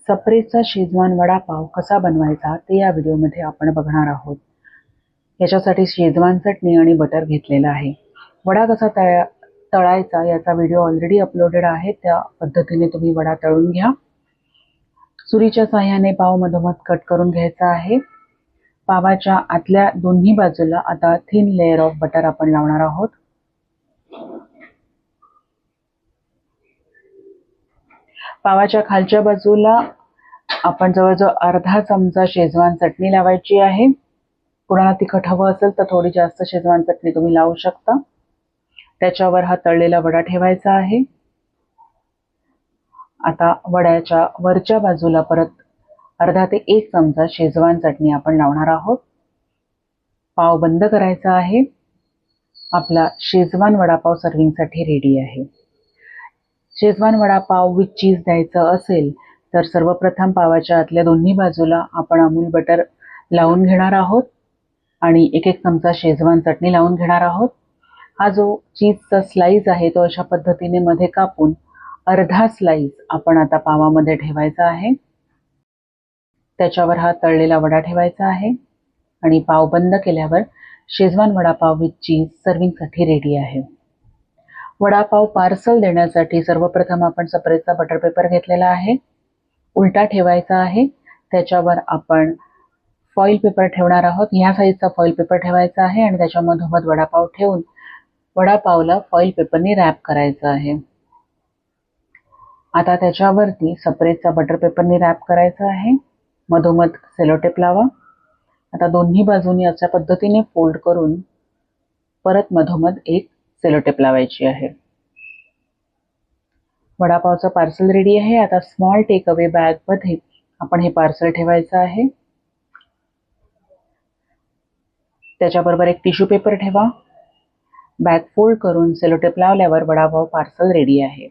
सप्रेचा Schezwan vada pav कसा बनवायचा ते या व्हिडिओमध्ये आपण बघणार आहोत। याच्यासाठी शेजवान चटणी आणि बटर घेतलेला आहे। वडा कसा तळायचा याचा व्हिडिओ ऑलरेडी अपलोडेड आहे, त्या पद्धतीने तुम्ही वडा तळून घ्या। सुरीच्या साहाय्याने पाव मधोमध कट करून घ्यायचा आहे। पावाच्या आतल्या दोन्ही बाजूला आता थिन लेयर ऑफ बटर आपण लावणार आहोत। पावाच्या खालच्या बाजूला आपण जवळजवळ अर्धा चमचा शेजवान चटणी लावायची आहे। कोणाला तिखट हवं असेल तर थोडी जास्त शेजवान चटणी तुम्ही लावू शकता। त्याच्यावर हा तळलेला वडा ठेवायचा आहे। आता वड्याच्या वरच्या बाजूला परत अर्धा ते 1 चमचा शेजवान चटणी आपण लावणार आहोत। पाव बंद करायचा आहे। आपला शेजवान वडापाव सर्विंगसाठी रेडी आहे। शेजवान वडापाव विथ चीज द्यायचा असेल तर सर्वप्रथम पावाच्या आतल्या दोन्ही बाजूला आपण अमूल बटर लावून घेणार आहोत आणि 1-1 चमचा शेजवान चटणी लावून घेणार आहोत। हा जो चीजचा स्लाइस आहे तो अशा पद्धतीने मध्ये कापून अर्धा स्लाइस आपण आता पावामध्ये ठेवायचा आहे। त्याच्यावर हा तळलेला वडा ठेवायचा आहे आणि पाव बंद केल्यावर शेजवान वडापाव विथ चीज सर्विंगसाठी रेडी आहे। वडापाव पार्सल देण्यासाठी सर्वप्रथम आपण सप्रेचा बटर पेपर घेतलेला आहे, उलटा ठेवायचा आहे। त्याच्यावर आपण फॉइल पेपर ठेवणार आहोत। ह्या साईजचा फॉइल पेपर ठेवायचा आहे आणि त्याच्या मधोमध वडापाव ठेवून वडापावला फॉइल पेपरने रॅप करायचा आहे। आता त्याच्यावरती सप्रेचा बटर पेपरने रॅप करायचा आहे। मधोमध सेलो टेप लावा। आता दोन्ही बाजूनी अशा पद्धतीने फोल्ड करून परत मधोमध एक सेलो टेप लावायची आहे। वडापावचं पार्सल रेडी आहे। आता स्मॉल टेक अवे बॅग मध्ये आपण हे पार्सल ठेवायचं आहे। त्याच्याबरोबर एक टिश्यू पेपर ठेवा। बॅग फोल्ड करून सेलो टेप लावल्यावर वडापाव पार्सल रेडी आहे।